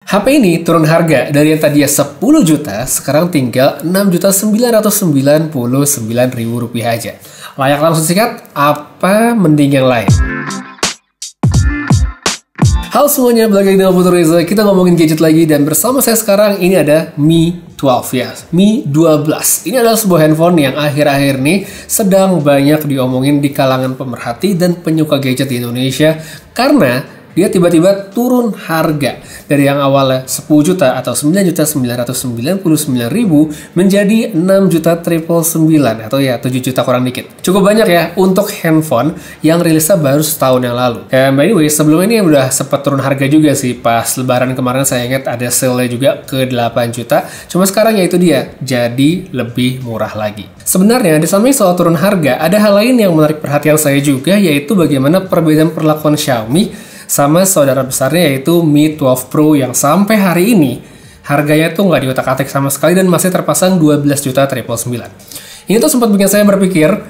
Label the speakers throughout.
Speaker 1: HP ini turun harga dari yang tadinya 10 juta, sekarang tinggal 6.999.000 rupiah aja. Layak langsung sikat, apa mending yang lain? Halo semuanya, balik lagi dengan Putu Reza. Kita ngomongin gadget lagi dan bersama saya sekarang ini ada Mi 12 ya, Mi 12. Ini adalah sebuah handphone yang akhir-akhir ini sedang banyak diomongin di kalangan pemerhati dan penyuka gadget di Indonesia karena dia tiba-tiba turun harga dari yang awalnya 10 juta atau 9.999.000 menjadi 6.999.000 atau ya 7 juta kurang dikit. Cukup banyak ya untuk handphone yang rilisnya baru setahun yang lalu. By the way, sebelum ini udah sempat turun harga juga sih. Pas lebaran kemarin saya ingat ada sale-nya juga ke 8 juta. Cuma sekarang ya itu dia, jadi lebih murah lagi. Sebenarnya di samping soal turun harga, ada hal lain yang menarik perhatian saya juga, yaitu bagaimana perbedaan perlakuan Xiaomi sama saudara besarnya yaitu Mi 12 Pro yang sampai hari ini harganya tuh nggak diotak-atik sama sekali dan masih terpasang 12.999.000. Ini tuh sempat bikin saya berpikir,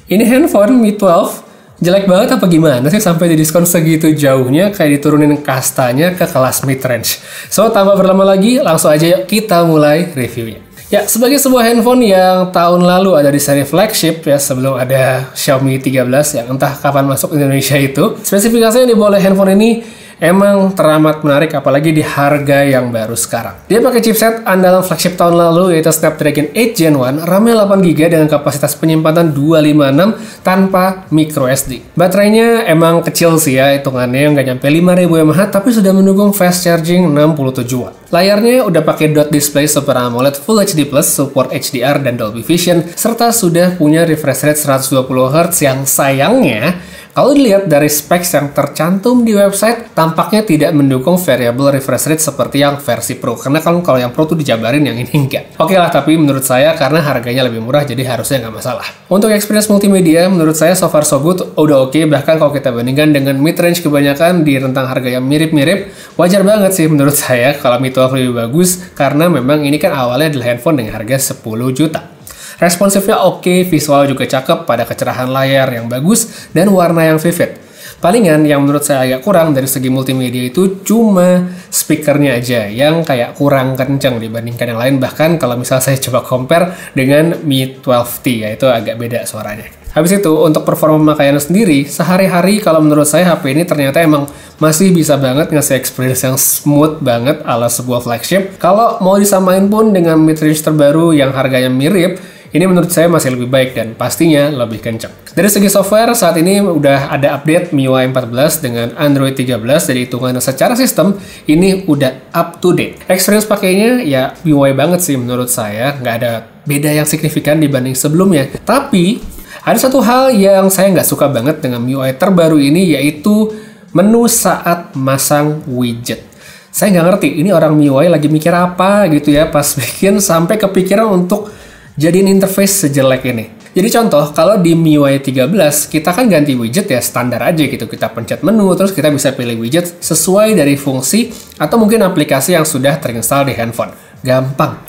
Speaker 1: ini handphone Mi 12 jelek banget apa gimana sih sampai didiskon segitu jauhnya, kayak diturunin kastanya ke kelas mid-range. So, tanpa berlama lagi, langsung aja yuk kita mulai reviewnya. Ya, sebagai sebuah handphone yang tahun lalu ada di seri flagship ya, sebelum ada Xiaomi 13 yang entah kapan masuk Indonesia itu, spesifikasinya di bawah handphone ini emang teramat menarik, apalagi di harga yang baru sekarang. Dia pakai chipset andalan flagship tahun lalu yaitu Snapdragon 8 Gen 1, RAM-nya 8GB dengan kapasitas penyimpanan 256 tanpa micro SD. Baterainya emang kecil sih ya, hitungannya nggak nyampe 5000 mAh, tapi sudah mendukung fast charging 67 Watt. Layarnya udah pakai dot display Super AMOLED Full HD+, support HDR dan Dolby Vision, serta sudah punya refresh rate 120Hz yang sayangnya kalau dilihat dari specs yang tercantum di website, tampaknya tidak mendukung variable refresh rate seperti yang versi Pro. Karena kalau yang Pro tuh dijabarin, yang ini enggak. Oke lah, tapi menurut saya karena harganya lebih murah, jadi harusnya nggak masalah. Untuk experience multimedia, menurut saya so far so good, udah oke. Bahkan kalau kita bandingkan dengan mid-range kebanyakan di rentang harga yang mirip-mirip, wajar banget sih menurut saya kalau Mi 12 lebih bagus, karena memang ini kan awalnya adalah handphone dengan harga 10 juta. Responsifnya oke, visual juga cakep pada kecerahan layar yang bagus dan warna yang vivid. Palingan yang menurut saya agak kurang dari segi multimedia itu cuma speakernya aja yang kayak kurang kenceng dibandingkan yang lain. Bahkan kalau misalnya saya coba compare dengan Mi 12T, ya itu agak beda suaranya. Habis itu, untuk performa pemakaian sendiri, sehari-hari kalau menurut saya HP ini ternyata emang masih bisa banget ngasih experience yang smooth banget ala sebuah flagship. Kalau mau disamain pun dengan mid-range terbaru yang harganya mirip, ini menurut saya masih lebih baik dan pastinya lebih kencang. Dari segi software, saat ini udah ada update MIUI 14 dengan Android 13, jadi hitungan secara sistem, ini udah up to date. Experience pakainya ya MIUI banget sih menurut saya, nggak ada beda yang signifikan dibanding sebelumnya. Tapi, ada satu hal yang saya nggak suka banget dengan MIUI terbaru ini, yaitu menu saat masang widget. Saya nggak ngerti, ini orang MIUI lagi mikir apa gitu ya, pas bikin sampai kepikiran untuk jadiin interface sejelek ini. Jadi contoh, kalau di MIUI 13, kita kan ganti widget ya standar aja gitu. Kita pencet menu, terus kita bisa pilih widget sesuai dari fungsi atau mungkin aplikasi yang sudah terinstall di handphone. Gampang.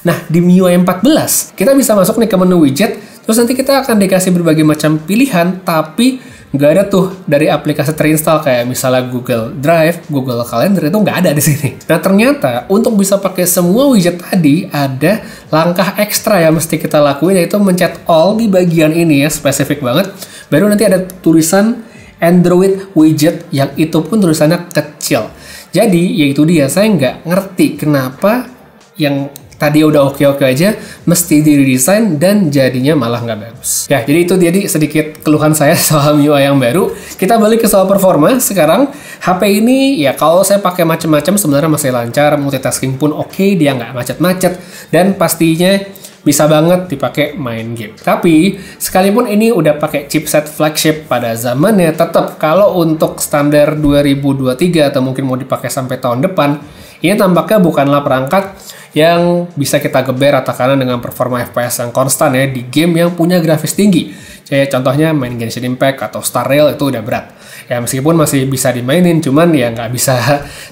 Speaker 1: Nah, di MIUI 14, kita bisa masuk nih ke menu widget, terus nanti kita akan dikasih berbagai macam pilihan, tapi nggak ada tuh dari aplikasi terinstall kayak misalnya Google Drive, Google Calendar, itu nggak ada di sini. Nah, ternyata untuk bisa pakai semua widget tadi ada langkah ekstra yang mesti kita lakuin, yaitu mencet all di bagian ini ya, spesifik banget. Baru nanti ada tulisan Android widget yang itu pun tulisannya kecil. Jadi ya itu dia, saya nggak ngerti kenapa yang tadi udah oke-oke aja, mesti diredesign dan jadinya malah nggak bagus. Ya, jadi itu jadi sedikit keluhan saya soal MIUI yang baru. Kita balik ke soal performa. Sekarang, HP ini ya kalau saya pakai macam-macam sebenarnya masih lancar, multitasking pun oke, dia nggak macet-macet, dan pastinya bisa banget dipakai main game. Tapi, sekalipun ini udah pakai chipset flagship pada zamannya, tetap kalau untuk standar 2023 atau mungkin mau dipakai sampai tahun depan, ini tampaknya bukanlah perangkat yang bisa kita geber atau karena dengan performa FPS yang konstan ya di game yang punya grafis tinggi. Kayak contohnya main Genshin Impact atau Star Rail itu udah berat. Ya meskipun masih bisa dimainin, cuman ya nggak bisa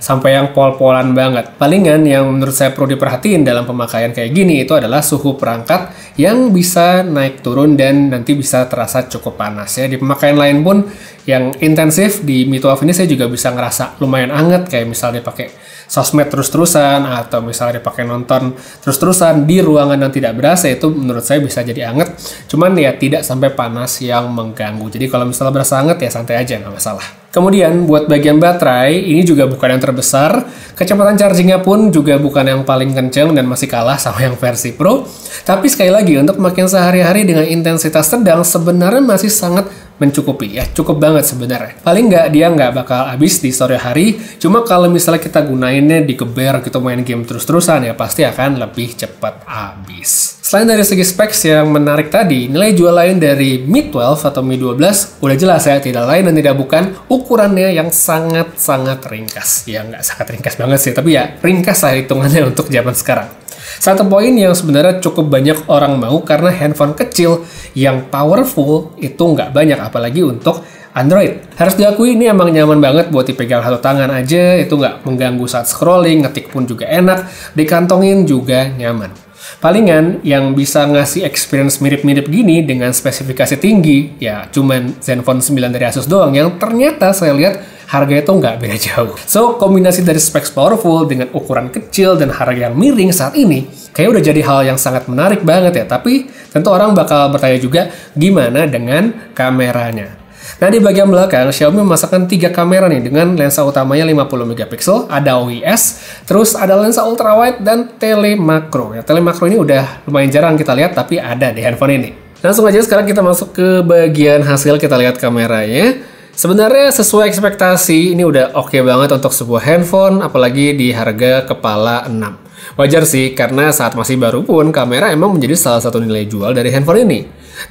Speaker 1: sampai yang pol-polan banget. Palingan yang menurut saya perlu diperhatiin dalam pemakaian kayak gini itu adalah suhu perangkat yang bisa naik turun dan nanti bisa terasa cukup panas ya. Di pemakaian lain pun yang intensif di Mi 12 ini saya juga bisa ngerasa lumayan anget, kayak misalnya pakai sosmed terus-terusan atau misalnya dipakai nonton terus-terusan di ruangan yang tidak ber-AC, itu menurut saya bisa jadi anget. Cuman ya tidak sampai panas yang mengganggu. Jadi kalau misalnya berasa anget ya santai aja, nggak masalah. Kemudian buat bagian baterai, ini juga bukan yang terbesar. Kecepatan chargingnya pun juga bukan yang paling kenceng dan masih kalah sama yang versi Pro. Tapi sekali lagi, untuk makin sehari-hari dengan intensitas sedang sebenarnya masih sangat mencukupi ya, cukup banget sebenarnya. Paling nggak dia nggak bakal habis di sore hari, cuma kalau misalnya kita gunainnya digeber gitu main game terus-terusan ya pasti akan lebih cepat habis. Selain dari segi specs yang menarik tadi, nilai jual lain dari Mi 12 atau Mi 12 udah jelas ya, tidak lain dan tidak bukan ukurannya yang sangat-sangat ringkas. Ya nggak sangat ringkas banget sih, tapi ya ringkas lah hitungannya untuk zaman sekarang. Satu poin yang sebenarnya cukup banyak orang mau karena handphone kecil yang powerful itu nggak banyak, apalagi untuk Android. Harus diakui ini emang nyaman banget buat dipegang satu tangan aja, itu nggak mengganggu saat scrolling, ngetik pun juga enak, dikantongin juga nyaman. Palingan yang bisa ngasih experience mirip-mirip gini dengan spesifikasi tinggi, ya cuman Zenfone 9 dari Asus doang yang ternyata saya lihat harganya tuh nggak beda jauh. So, kombinasi dari specs powerful dengan ukuran kecil dan harga yang miring saat ini, kayak udah jadi hal yang sangat menarik banget ya. Tapi, tentu orang bakal bertanya juga, gimana dengan kameranya? Nah, di bagian belakang, Xiaomi memasukkan 3 kamera nih, dengan lensa utamanya 50 megapiksel, ada OIS, terus ada lensa ultrawide, dan telemakro. Ya, telemakro ini udah lumayan jarang kita lihat, tapi ada di handphone ini. Langsung aja sekarang kita masuk ke bagian hasil, kita lihat kameranya. Sebenarnya sesuai ekspektasi, ini udah oke banget untuk sebuah handphone, apalagi di harga kepala 6. Wajar sih, karena saat masih baru pun, kamera emang menjadi salah satu nilai jual dari handphone ini.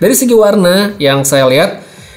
Speaker 1: Dari segi warna, yang saya lihat,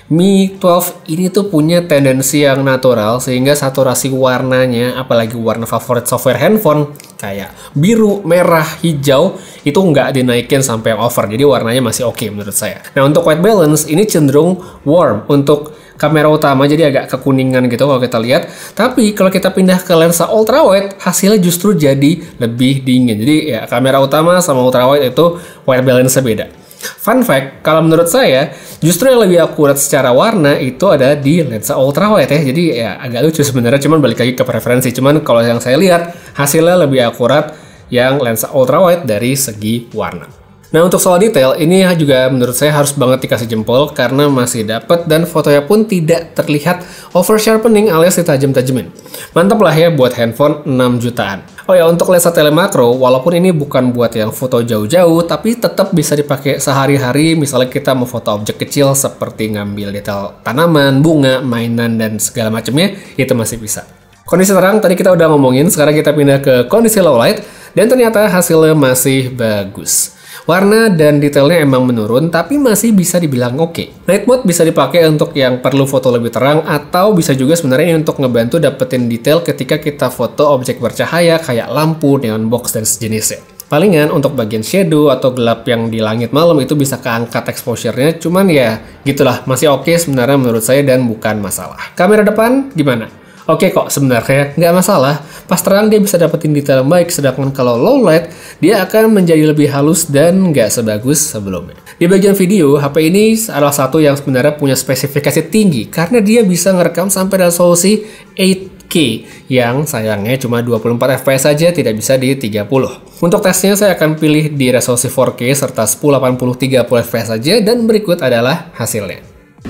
Speaker 1: Mi 12 ini tuh punya tendensi yang natural, sehingga saturasi warnanya, apalagi warna favorit software handphone, kayak biru, merah, hijau, itu nggak dinaikin sampai yang over, jadi warnanya masih oke menurut saya. Nah, untuk white balance, ini cenderung warm untuk kamera utama, jadi agak kekuningan gitu kalau kita lihat. Tapi kalau kita pindah ke lensa ultrawide, hasilnya justru jadi lebih dingin. Jadi ya kamera utama sama ultrawide itu white balance-nya beda. Fun fact, kalau menurut saya, justru yang lebih akurat secara warna itu ada di lensa ultrawide ya. Jadi ya agak lucu sebenarnya, cuman balik lagi ke preferensi. Cuman kalau yang saya lihat, hasilnya lebih akurat yang lensa ultrawide dari segi warna. Nah, untuk soal detail, ini juga menurut saya harus banget dikasih jempol karena masih dapat dan fotonya pun tidak terlihat over sharpening alias ditajam-tajamin. Mantap lah ya buat handphone 6 jutaan. Oh ya, untuk lensa telemakro, walaupun ini bukan buat yang foto jauh-jauh, tapi tetap bisa dipakai sehari-hari. Misalnya kita mau foto objek kecil seperti ngambil detail tanaman, bunga, mainan, dan segala macamnya, itu masih bisa. Kondisi terang tadi kita udah ngomongin, sekarang kita pindah ke kondisi low light, dan ternyata hasilnya masih bagus. Warna dan detailnya emang menurun, tapi masih bisa dibilang oke. Night mode bisa dipakai untuk yang perlu foto lebih terang, atau bisa juga sebenarnya untuk ngebantu dapetin detail ketika kita foto objek bercahaya kayak lampu, neon box, dan sejenisnya. Palingan untuk bagian shadow atau gelap yang di langit malam itu bisa keangkat exposure-nya, cuman ya gitulah, masih oke sebenarnya menurut saya dan bukan masalah. Kamera depan gimana? Oke kok sebenarnya, nggak masalah. Pas terang dia bisa dapetin detail yang baik, sedangkan kalau low light, dia akan menjadi lebih halus dan nggak sebagus sebelumnya. Di bagian video, HP ini adalah satu yang sebenarnya punya spesifikasi tinggi, karena dia bisa ngerekam sampai resolusi 8K, yang sayangnya cuma 24 fps saja, tidak bisa di 30. Untuk tesnya saya akan pilih di resolusi 4K serta 1080 30 fps saja, dan berikut adalah hasilnya.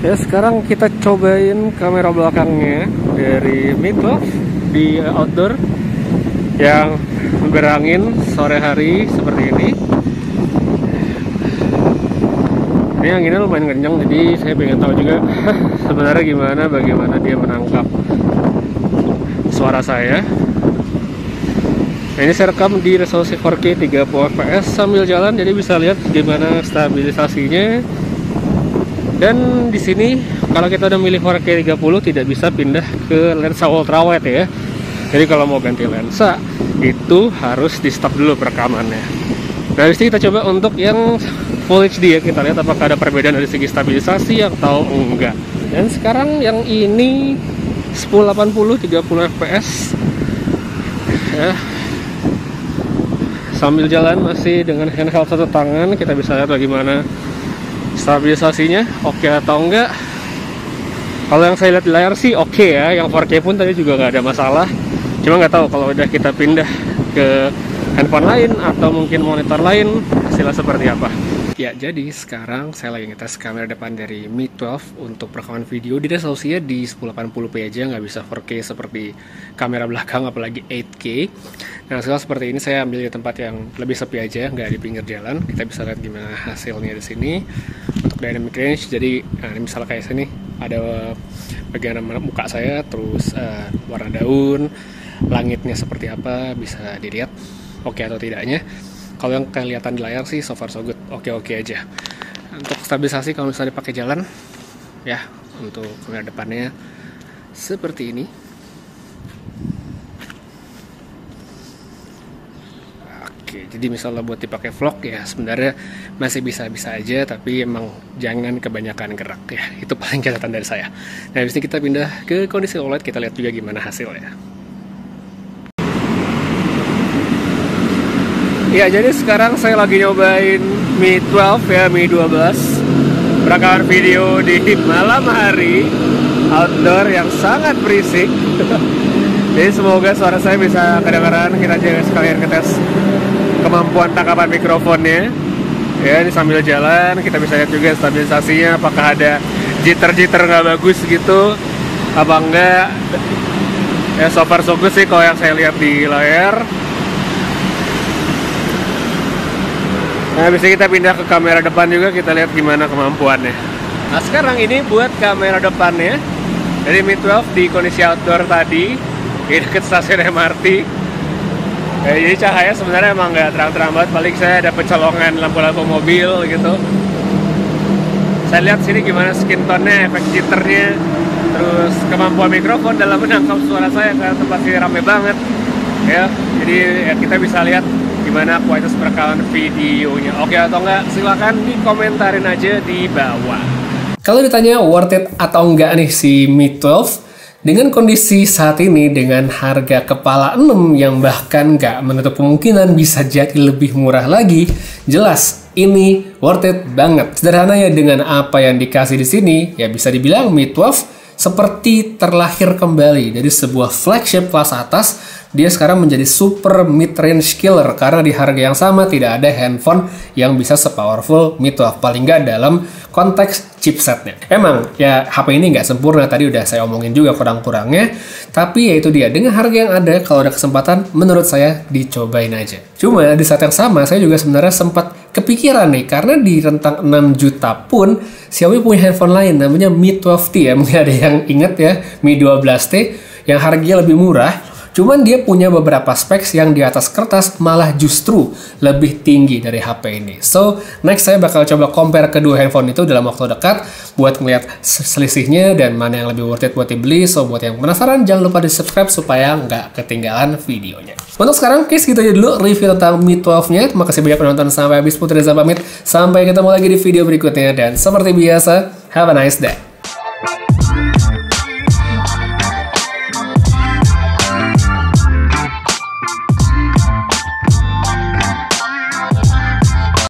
Speaker 1: Ya, sekarang kita cobain kamera belakangnya dari Mi 12 di outdoor yang berangin sore hari seperti ini. Ini anginnya lumayan kencang, jadi saya pengen tahu juga sebenarnya bagaimana dia menangkap suara saya. Nah, ini saya rekam di resolusi 4K 30 fps sambil jalan, jadi bisa lihat gimana stabilisasinya. Dan di sini kalau kita udah milih 4K 30 tidak bisa pindah ke lensa ultrawide ya. Jadi kalau mau ganti lensa itu harus di stop dulu perekamannya. Nah, di sini kita coba untuk yang Full HD ya, kita lihat apakah ada perbedaan dari segi stabilisasi atau enggak. Dan sekarang yang ini 1080 30 fps ya. Sambil jalan masih dengan handheld satu tangan, kita bisa lihat bagaimana stabilisasinya oke atau enggak. Kalau yang saya lihat di layar sih oke ya, yang 4K pun tadi juga nggak ada masalah. Cuma nggak tahu kalau udah kita pindah ke handphone lain atau mungkin monitor lain hasilnya seperti apa. Ya, jadi sekarang saya lagi ngetes kamera depan dari Mi 12 untuk rekaman video di resolusinya di 1080p aja, nggak bisa 4K seperti kamera belakang, apalagi 8K. Nah, sekarang seperti ini saya ambil di tempat yang lebih sepi aja, nggak di pinggir jalan. Kita bisa lihat gimana hasilnya di sini untuk dynamic range. Jadi, nah, ini misalnya kayak sini ada bagian muka saya, terus warna daun, langitnya seperti apa, bisa dilihat oke atau tidaknya. Kalau yang kelihatan di layar sih so far so good, oke-oke aja. Untuk stabilisasi kalau misalnya dipakai jalan, ya untuk kamera depannya seperti ini. Oke, jadi misalnya buat dipakai vlog ya sebenarnya masih bisa-bisa aja, tapi emang jangan kebanyakan gerak ya. Itu paling catatan dari saya. Nah, habis ini kita pindah ke kondisi OLED, kita lihat juga gimana hasilnya. Ya, jadi sekarang saya lagi nyobain Mi 12 ya, Mi 12 rekaman video di malam hari outdoor yang sangat berisik. Jadi semoga suara saya bisa kedengaran. Kita juga sekalian ngetes kemampuan tangkapan mikrofonnya. Ya, ini sambil jalan kita bisa lihat juga stabilisasinya, apakah ada jitter-jitter nggak bagus gitu apa enggak. Ya, so far so good sih kalau yang saya lihat di layar. Nah, bisa kita pindah ke kamera depan juga, kita lihat gimana kemampuannya. Nah, sekarang ini buat kamera depannya dari Mi 12 di kondisi outdoor tadi di dekat stasiun MRT. Ya, jadi cahaya sebenarnya emang nggak terang-terang banget, paling saya dapat colongan lampu-lampu mobil gitu. Saya lihat sini gimana skin tone-nya, efek jitternya, terus kemampuan mikrofon dalam menangkap suara saya karena tempat sini rame banget. Ya, jadi ya, kita bisa lihat gimana kualitas perekaman videonya. Oke atau enggak, silahkan dikomentarin aja di bawah. Kalau ditanya worth it atau enggak nih si Mi 12 dengan kondisi saat ini, dengan harga kepala 6 yang bahkan nggak menutup kemungkinan bisa jadi lebih murah lagi, jelas ini worth it banget. Sederhananya dengan apa yang dikasih di sini, ya bisa dibilang Mi 12 seperti terlahir kembali dari sebuah flagship kelas atas. Dia sekarang menjadi super mid-range killer karena di harga yang sama tidak ada handphone yang bisa sepowerful Mi 12, paling nggak dalam konteks chipsetnya. Emang ya HP ini nggak sempurna, tadi udah saya omongin juga kurang-kurangnya, tapi ya itu dia, dengan harga yang ada kalau ada kesempatan menurut saya dicobain aja. Cuma di saat yang sama saya juga sebenarnya sempat kepikiran nih, karena di rentang 6 juta pun Xiaomi punya handphone lain namanya Mi 12T ya, mungkin ada yang inget ya, Mi 12T yang harganya lebih murah. Cuman dia punya beberapa specs yang di atas kertas malah justru lebih tinggi dari HP ini. So, next saya bakal coba compare kedua handphone itu dalam waktu dekat buat ngeliat selisihnya dan mana yang lebih worth it buat dibeli. So, buat yang penasaran jangan lupa di subscribe supaya nggak ketinggalan videonya. Untuk sekarang, gitu aja dulu review tentang Mi 12-nya. Terima kasih banyak penonton sampai habis. Putri Reza pamit. Sampai ketemu lagi di video berikutnya. Dan seperti biasa, have a nice day.